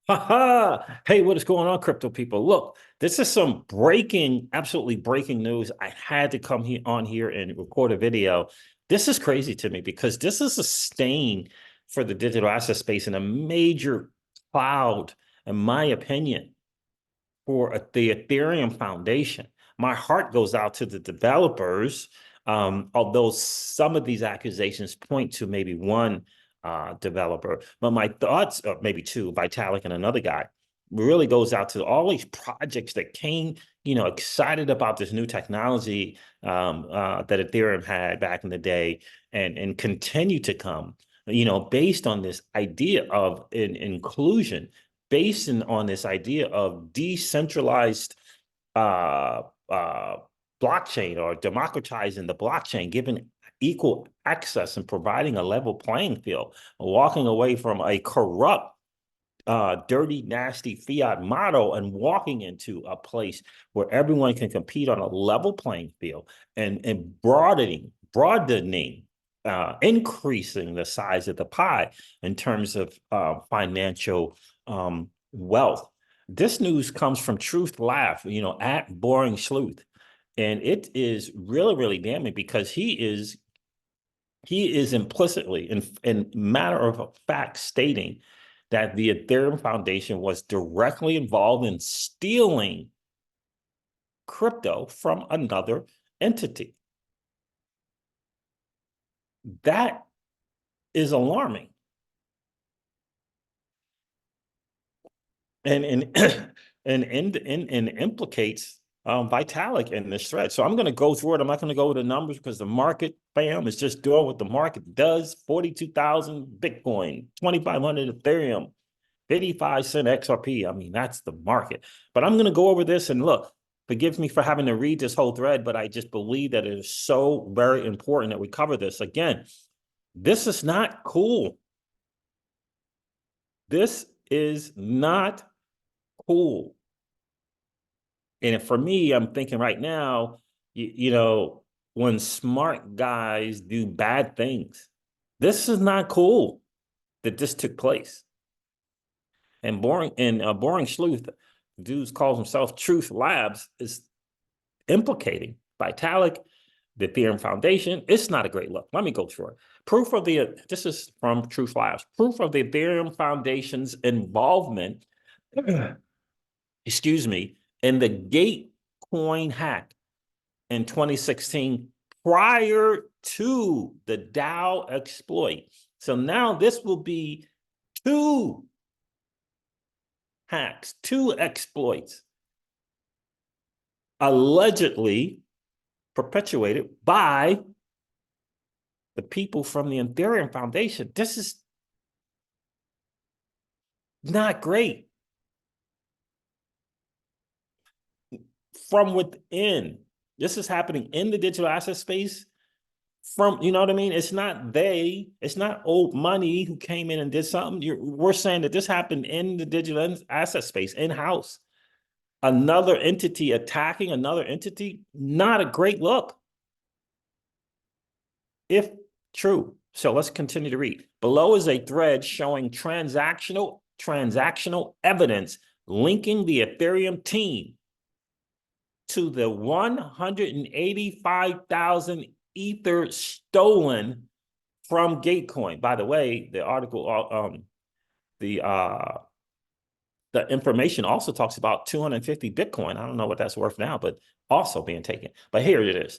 Haha. Hey, what is going on, crypto people? Look, this is some absolutely breaking news. I had to come on here and record a video. This is crazy to me because this is a stain for the digital asset space and a major cloud, in my opinion, for the Ethereum Foundation. My heart goes out to the developers, although some of these accusations point to maybe one developer, but my thoughts, or maybe two, Vitalik and another guy, really goes out to all these projects that came, excited about this new technology that Ethereum had back in the day and continue to come, based on this idea of inclusion, based on this idea of decentralized uh, uh, blockchain or democratizing the blockchain, giving equal access and providing a level playing field, walking away from a corrupt, dirty, nasty fiat model and walking into a place where everyone can compete on a level playing field and broadening, increasing the size of the pie in terms of financial wealth. This news comes from Truth Laugh, at Boring Sleuth. And it is really, really damning because he is implicitly, in matter of fact, stating that the Ethereum Foundation was directly involved in stealing crypto from another entity. That is alarming. And and implicates Vitalik in this thread. So I'm going to go through it. I'm not going to go with the numbers because the market, bam, is just doing what the market does. 42,000 Bitcoin, 2,500 Ethereum, 55 cent XRP. I mean, that's the market. But I'm going to go over this and look. Forgive me for having to read this whole thread, but I just believe that it is so very important that we cover this. Again, this is not cool. This is not cool. And for me, I'm thinking right now, when smart guys do bad things, this is not cool that this took place. And Boring Sleuth, dudes calls himself Truth Labs, is implicating Vitalik, the Ethereum Foundation. It's not a great look. Let me go through it. This is from Truth Labs. Proof of the Ethereum Foundation's involvement, excuse me, in the Gatecoin hack in 2016 prior to the DAO exploit. So now this will be two hacks, two exploits allegedly perpetuated by the people from the Ethereum Foundation. This is not great. From within, this is happening in the digital asset space. You know what I mean? It's not old money who came in and did something. We're saying that this happened in the digital asset space, in-house. Another entity attacking another entity, not a great look, if true. So let's continue to read. Below is a thread showing transactional evidence linking the Ethereum team to the 185,000 Ether stolen from Gatecoin. By the way, the article, the information also talks about 250 Bitcoin. I don't know what that's worth now, but also being taken. But here it is.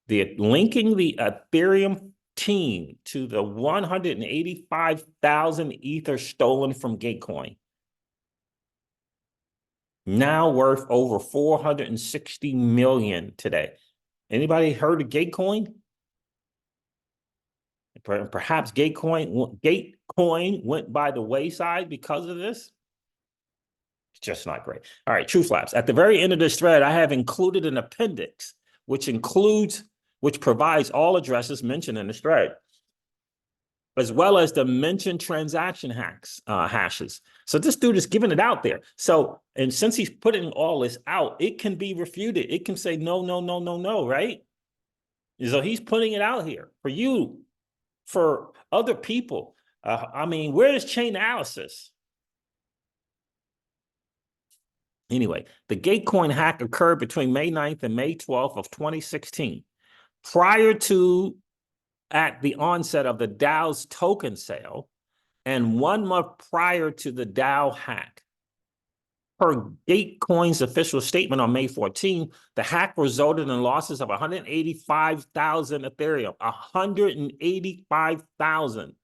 Linking the Ethereum team to the 185,000 Ether stolen from Gatecoin. Now worth over 460 million today. Anybody heard of Gatecoin? Perhaps Gatecoin went by the wayside because of this. It's just not great. All right, Truth Labs. At the very end of this thread, I have included an appendix, which provides all addresses mentioned in this thread, as well as the mentioned transaction hashes. So this dude is giving it out there. So, and since he's putting all this out, it can be refuted. It can say no, no, no, no, no, right? So he's putting it out here for you, for other people. I mean, where is chain analysis? Anyway, the Gatecoin hack occurred between May 9th and May 12th of 2016. Prior to at the onset of the Dow's token sale and 1 month prior to the Dow hack. Per Gatecoin's official statement on May 14, the hack resulted in losses of 185,000 Ethereum, 185,000,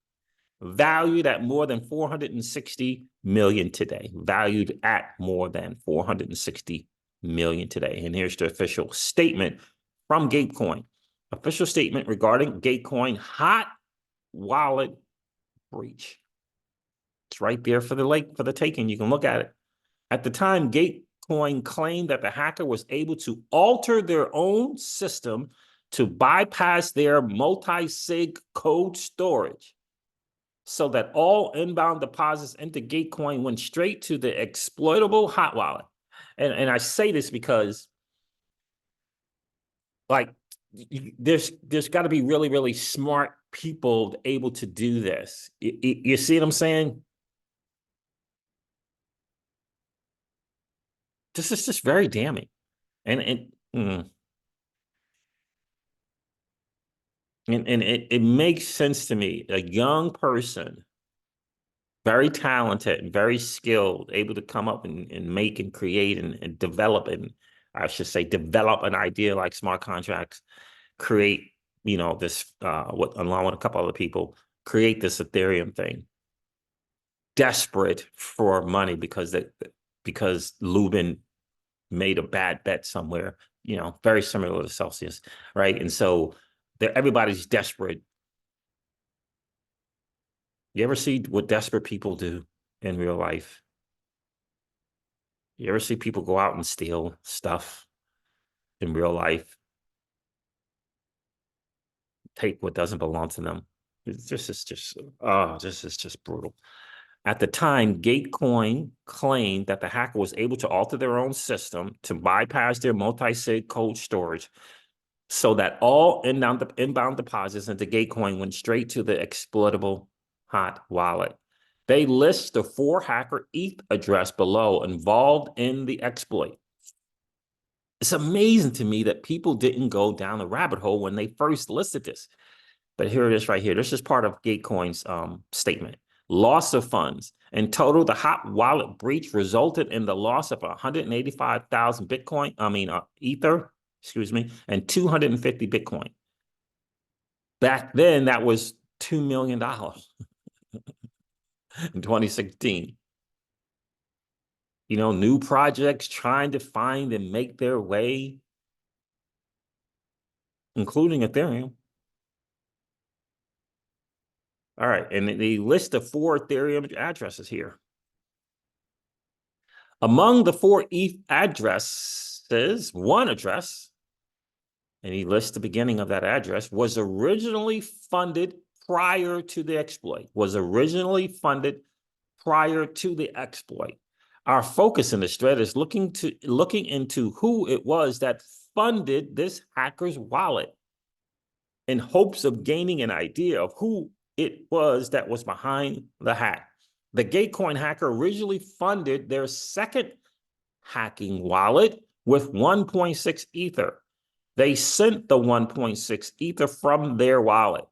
valued at more than 460 million today, valued at more than 460 million today. And here's the official statement from Gatecoin. Official statement regarding Gatecoin hot wallet breach. It's right there for the taking. You can look at it. At the time, Gatecoin claimed that the hacker was able to alter their own system to bypass their multi-sig code storage so that all inbound deposits into Gatecoin went straight to the exploitable hot wallet. And I say this because, like, there's got to be really, really smart people able to do this. You see what I'm saying? This is just very damning. And it makes sense to me. A young person, very talented and very skilled, able to come up and make and create and develop, and I should say develop an idea like smart contracts, create, this, along with a couple other people, create this Ethereum thing. Desperate for money because Lubin made a bad bet somewhere, very similar to Celsius, right? And so everybody's desperate. You ever see what desperate people do in real life? You ever see people go out and steal stuff in real life? Take what doesn't belong to them. This is just brutal. At the time, Gatecoin claimed that the hacker was able to alter their own system to bypass their multi-sig code storage so that all inbound deposits into Gatecoin went straight to the exploitable hot wallet. They list the 4-hacker ETH address below involved in the exploit. It's amazing to me that people didn't go down the rabbit hole when they first listed this. But here it is right here. This is part of Gatecoin's statement. Loss of funds. In total, the hot wallet breach resulted in the loss of 185,000 Ether, and 250 Bitcoin. Back then, that was $2 million in 2016. New projects trying to find and make their way, including Ethereum. All right, and the list of 4 Ethereum addresses here. Among the 4 ETH addresses, one address, and he lists the beginning of that address, was originally funded prior to the exploit. Our focus in this thread is looking into who it was that funded this hacker's wallet in hopes of gaining an idea of who it was that was behind the hack. The Gatecoin hacker originally funded their second hacking wallet with 1.6 Ether. They sent the 1.6 Ether from their wallet.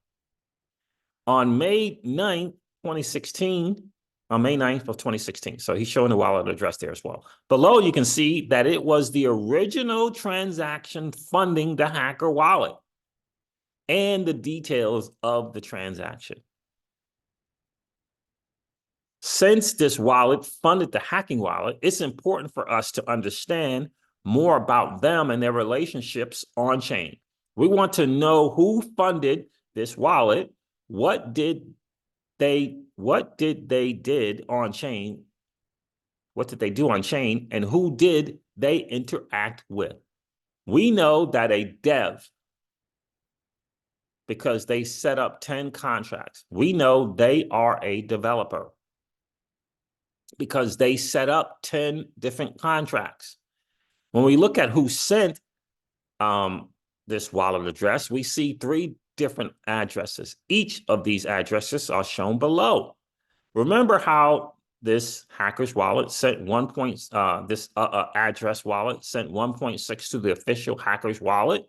On May 9th, 2016, on May 9th of 2016. So he's showing the wallet address there as well. Below, you can see that it was the original transaction funding the hacker wallet and the details of the transaction. Since this wallet funded the hacking wallet, it's important for us to understand more about them and their relationships on chain. We want to know who funded this wallet, what did they do on chain, and who did they interact with. We know that a dev, because they set up 10 contracts. We know they are a developer because they set up 10 different contracts. When we look at who sent this wallet address, we see 3 different addresses. Each of these addresses are shown below. Remember how this hacker's wallet sent this address wallet sent 1.6 to the official hacker's wallet.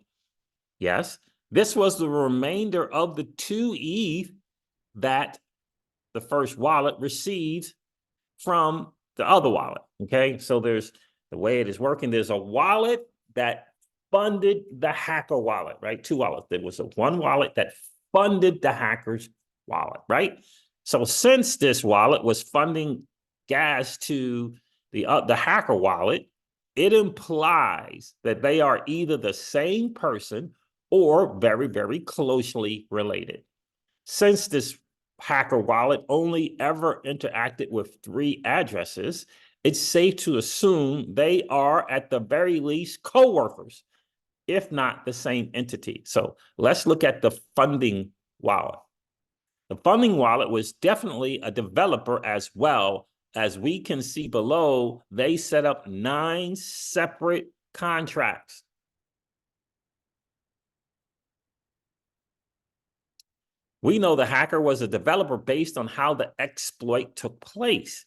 Yes, this was the remainder of the 2 ETH that the first wallet received from the other wallet. Okay, so there's the way it is working. There's a wallet that funded the hacker wallet, right? 2 wallets. There was one wallet that funded the hacker's wallet, right? So since this wallet was funding gas to the hacker wallet, it implies that they are either the same person or very, very closely related. Since this hacker wallet only ever interacted with 3 addresses, it's safe to assume they are at the very least co-workers, if not the same entity. So let's look at the funding wallet. The funding wallet was definitely a developer as well. As we can see below, they set up 9 separate contracts. We know the hacker was a developer based on how the exploit took place.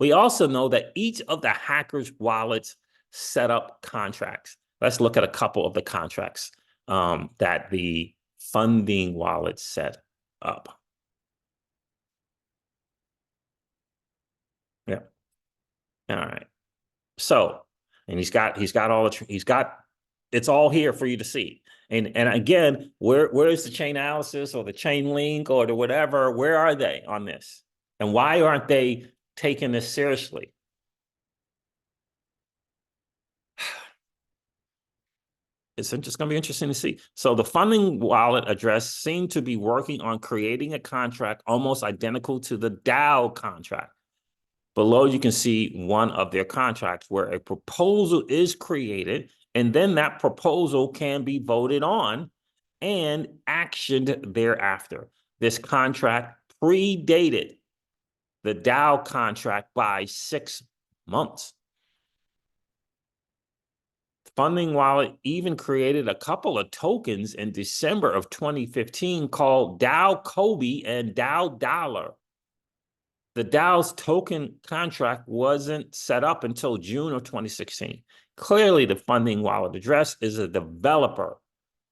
We also know that each of the hacker's wallets set up contracts. Let's look at a couple of the contracts that the funding wallet set up. Yeah. All right. So, and he's got it's all here for you to see. And again, where is the chain analysis or the chain link or the whatever? Where are they on this? And why aren't they taking this seriously? It's just going to be interesting to see. So the funding wallet address seemed to be working on creating a contract almost identical to the DAO contract. Below, you can see one of their contracts where a proposal is created, and then that proposal can be voted on and actioned thereafter. This contract predated the DAO contract by 6 months. Funding wallet even created a couple of tokens in December of 2015 called DAO Kobe and DAO Dollar. The DAO's token contract wasn't set up until June of 2016. Clearly, the funding wallet address is a developer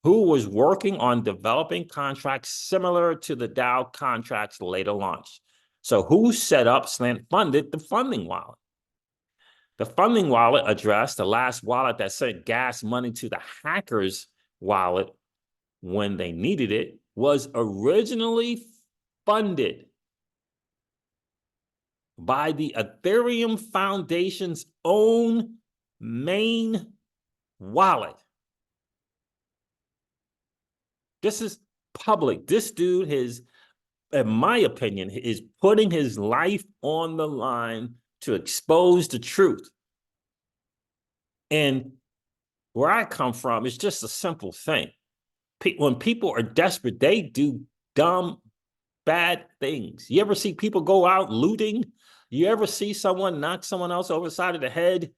who was working on developing contracts similar to the DAO contracts later launched. So who set up / funded the funding wallet? The funding wallet address, the last wallet that sent gas money to the hacker's wallet when they needed it, was originally funded by the Ethereum Foundation's own main wallet. This is public. This dude is, in my opinion, is putting his life on the line to expose the truth. And where I come from, it's just a simple thing. When people are desperate, they do dumb, bad things. You ever see people go out looting? You ever see someone knock someone else over the side of the head?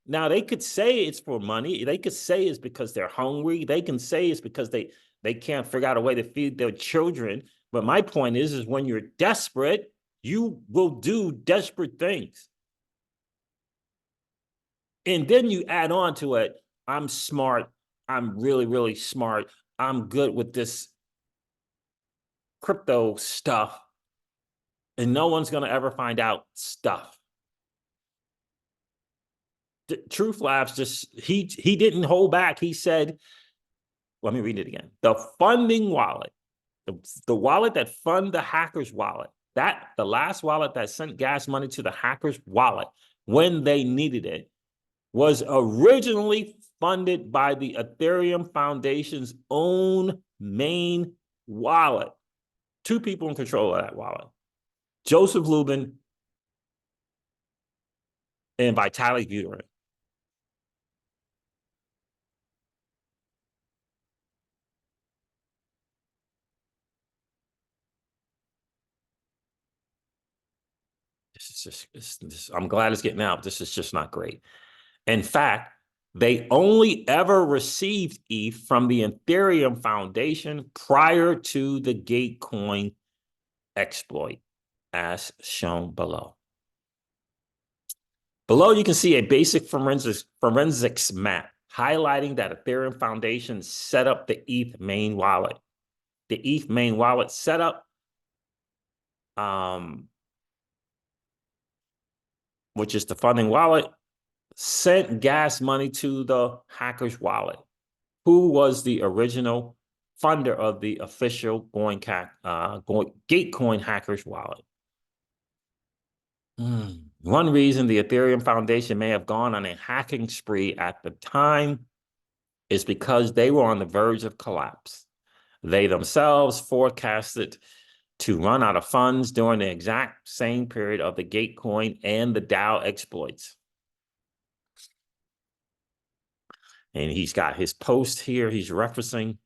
Now, they could say it's for money. They could say it's because they're hungry. They can say it's because they can't figure out a way to feed their children. But my point is when you're desperate, you will do desperate things. And then you add on to it, I'm smart. I'm really, really smart. I'm good with this crypto stuff. And no one's going to ever find out stuff. Truth Labs he didn't hold back. He said, let me read it again. The funding wallet, the wallet that funded the hacker's wallet, the last wallet that sent gas money to the hacker's wallet when they needed it, was originally funded by the Ethereum Foundation's own main wallet. 2 people in control of that wallet, Joseph Lubin and Vitalik Buterin. I'm glad it's getting out. This is just not great. In fact, they only ever received ETH from the Ethereum Foundation prior to the Gatecoin exploit, as shown below. Below, you can see a basic forensics map highlighting that Ethereum Foundation set up the ETH main wallet. The ETH main wallet setup, which is the funding wallet, sent gas money to the hacker's wallet. Who was the original funder of the official Gatecoin hacker's wallet? One reason the Ethereum Foundation may have gone on a hacking spree at the time is because they were on the verge of collapse. They themselves forecasted to run out of funds during the exact same period of the Gatecoin and the DAO exploits. And he's got his post here he's referencing,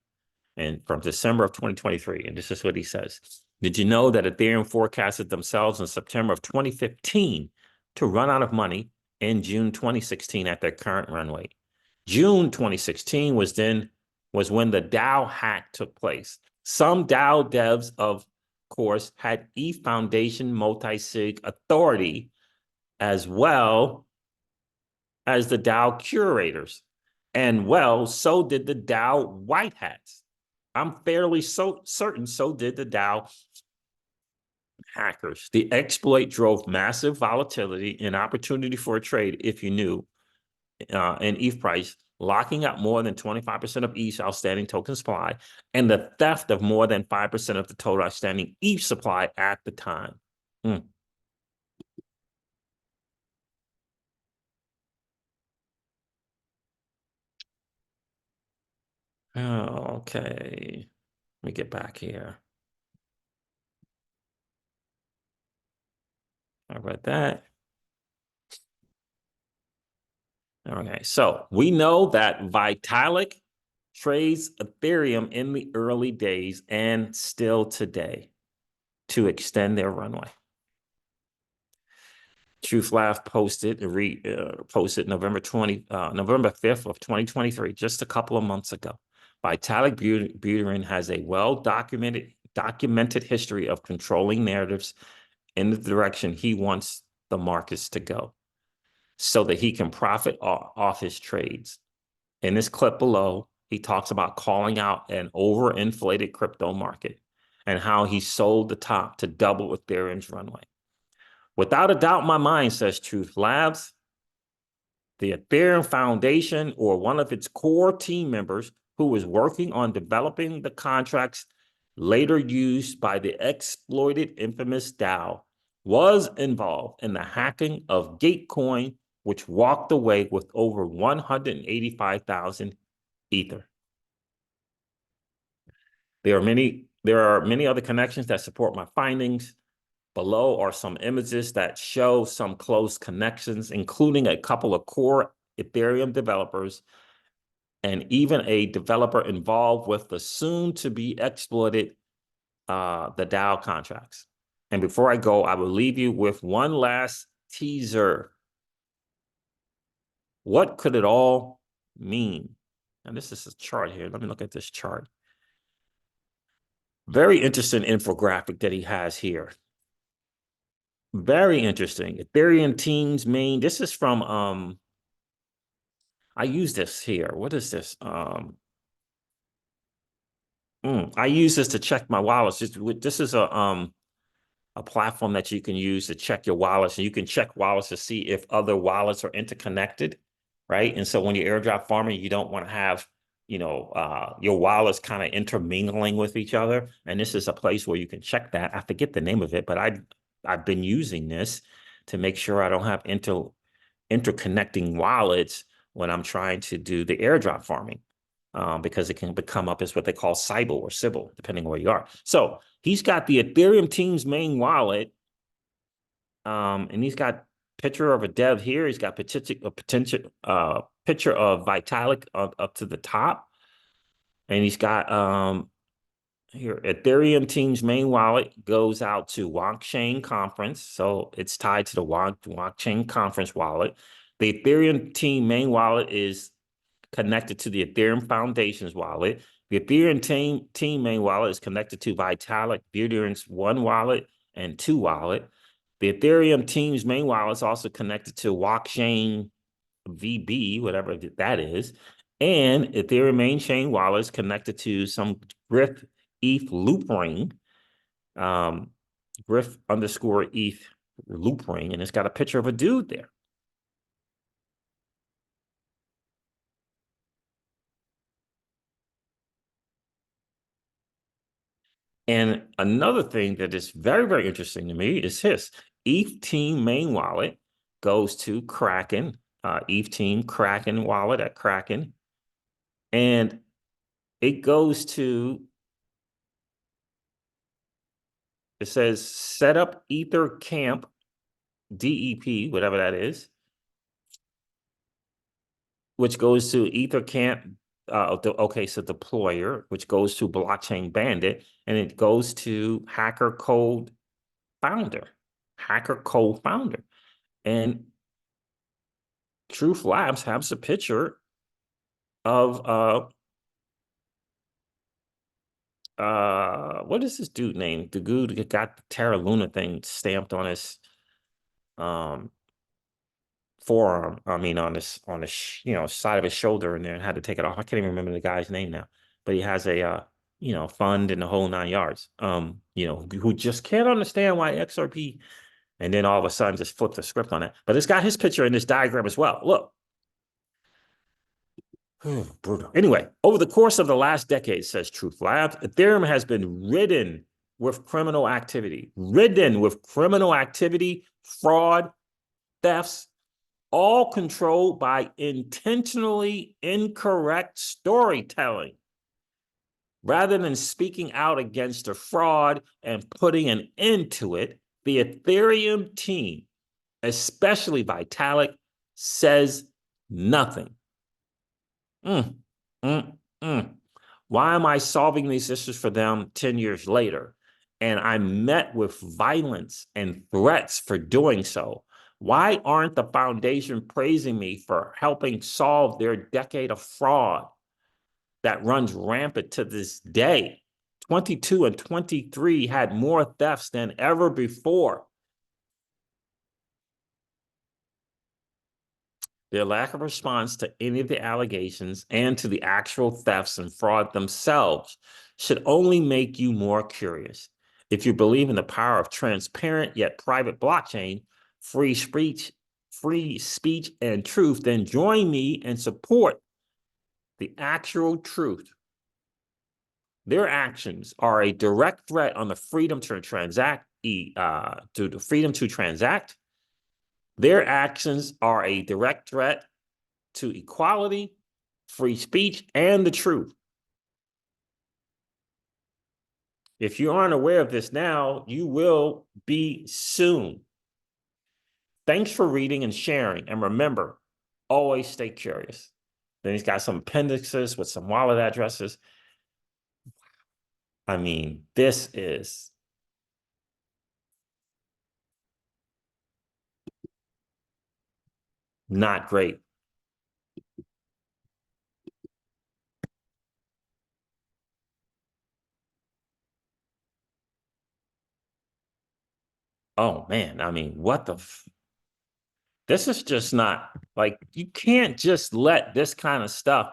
and from December of 2023. And this is what he says. Did you know that Ethereum forecasted themselves in September of 2015 to run out of money in June 2016 at their current run rate? June 2016 was when the DAO hack took place. Some DAO devs, of course, had ETH Foundation multi-sig authority, as well as the DAO curators. And well, so did the DAO white hats. I'm fairly certain so did the DAO hackers. The exploit drove massive volatility and opportunity for a trade, if you knew, in ETH price, locking up more than 25% of ETH outstanding token supply, and the theft of more than 5% of the total outstanding ETH supply at the time. Okay, let me get back here. I read that. Okay, so we know that Vitalik trades Ethereum in the early days and still today to extend their runway. Truth Laugh posted November 5th of 2023, just a couple of months ago. Vitalik Buterin has a documented history of controlling narratives in the direction he wants the markets to go, so that he can profit off his trades. In this clip below, he talks about calling out an overinflated crypto market and how he sold the top to double Ethereum's runway. Without a doubt in my mind, says Truth Labs, the Ethereum Foundation or one of its core team members who was working on developing the contracts later used by the exploited infamous DAO was involved in the hacking of Gatecoin, which walked away with over 185,000 Ether. There are many other connections that support my findings. Below are some images that show some close connections, including a couple of core Ethereum developers and even a developer involved with the soon-to-be exploited the DAO contracts. And before I go, I will leave you with one last teaser. What could it all mean? And this is a chart here. Let me look at this chart. Very interesting infographic that he has here. Very interesting. Ethereum team's main. This is from I use this here. What is this? I use this to check my wallets. This is a platform that you can use to check your wallets, and you can check wallets to see if other wallets are interconnected, right? And so when you're airdrop farming, you don't want to have, your wallets kind of intermingling with each other. And this is a place where you can check that. I forget the name of it, but I've been using this to make sure I don't have interconnecting wallets when I'm trying to do the airdrop farming, because it can come up as what they call Sybil or Sybil, depending on where you are. So he's got the Ethereum team's main wallet, and he's got picture of a dev here. He's got picture of Vitalik up to the top, and he's got here, Ethereum team's main wallet goes out to Blockchain Conference. So it's tied to the Blockchain Conference wallet. The Ethereum team main wallet is connected to the Ethereum Foundation's wallet. The Ethereum team main wallet is connected to Vitalik Buterin's 1 wallet and 2 wallet. The Ethereum team's main wallet is also connected to blockchain VB, whatever that is, and Ethereum main chain wallet is connected to some Griff ETH loop ring, Griff underscore ETH loop ring, and it's got a picture of a dude there. And another thing that is very, very interesting to me is his ETH team main wallet goes to Kraken, ETH team Kraken wallet at Kraken. And it goes to, it says set up Ether Camp, DEP, whatever that is, which goes to Ether Camp, okay, so deployer, which goes to Blockchain Bandit, and it goes to Hacker Code Founder, and Truth Labs has a picture of what is this dude named? The dude that got the Terra Luna thing stamped on his forearm. I mean, on this side of his shoulder, and then had to take it off. I can't even remember the guy's name now, but he has a fund in the whole 9 yards. Who just can't understand why XRP, and then all of a sudden just flip the script on it. But it's got his picture in this diagram as well. Look. Brutal. Anyway, over the course of the last decade, says Truth Labs, Ethereum has been ridden with criminal activity, fraud, thefts, all controlled by intentionally incorrect storytelling. Rather than speaking out against the fraud and putting an end to it, the Ethereum team, especially Vitalik, says nothing. Why am I solving these issues for them 10 years later? And I'm met with violence and threats for doing so. Why aren't the foundation praising me for helping solve their decade of fraud that runs rampant to this day? 22 and 23 had more thefts than ever before. Their lack of response to any of the allegations and to the actual thefts and fraud themselves should only make you more curious. If you believe in the power of transparent yet private blockchain, free speech, and truth, then join me and support the actual truth. Their actions are a direct threat on the freedom to transact, Their actions are a direct threat to equality, free speech, and the truth. If you aren't aware of this now, you will be soon. Thanks for reading and sharing. And remember, always stay curious. Then he's got some appendixes with some wallet addresses. I mean, this is not great. Oh, man. I mean, what the... This is just not, like, you can't just let this kind of stuff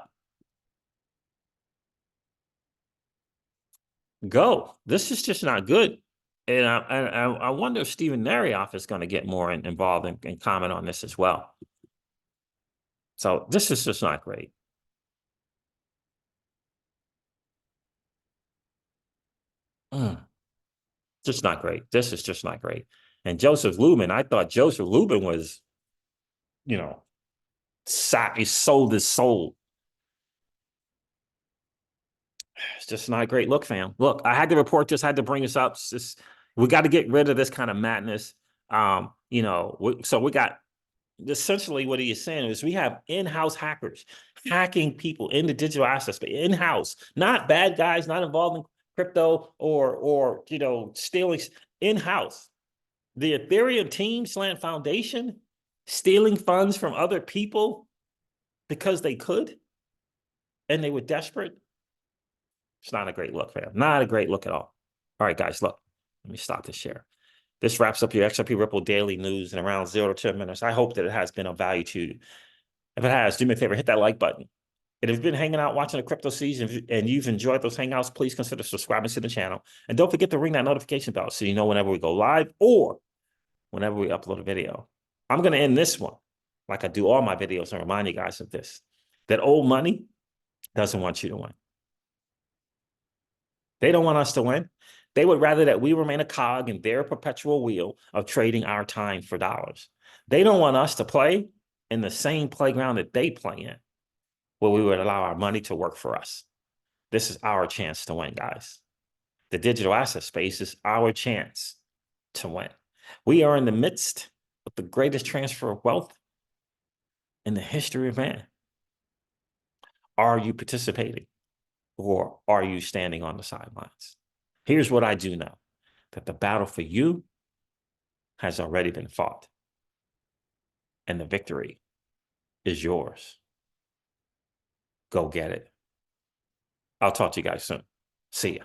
go. This is just not good. And I wonder if Stephen Narioff is going to get more involved and comment on this as well. So this is just not great. Just not great. This is just not great. And Joseph Lubin, I thought Joseph Lubin was, he sold his soul. It's just not a great look, fam. Look, I had to report this, had to bring this up. We got to get rid of this kind of madness. So we got, essentially what he is saying is we have in-house hackers hacking people into digital assets, but in-house, not bad guys, not involved in crypto or stealing. In-house. The Ethereum team, Slant Foundation, stealing funds from other people because they could and they were desperate. It's not a great look, fam. Not a great look at all. All right, guys, look. Let me stop the share. This wraps up your XRP Ripple daily news in around 0 to 10 minutes. I hope that it has been of value to you. If it has, do me a favor, hit that like button. And if you've been hanging out watching the crypto season and you've enjoyed those hangouts, please consider subscribing to the channel. And don't forget to ring that notification bell so you know whenever we go live or whenever we upload a video. I'm going to end this one like I do all my videos and remind you guys of this, that old money doesn't want you to win. They don't want us to win. They would rather that we remain a cog in their perpetual wheel of trading our time for dollars. They don't want us to play in the same playground that they play in, where we would allow our money to work for us. This is our chance to win, guys. The digital asset space is our chance to win. We are in the midst of the greatest transfer of wealth in the history of man. Are you participating or are you standing on the sidelines? Here's what I do know, that the battle for you has already been fought and the victory is yours. Go get it. I'll talk to you guys soon. See ya.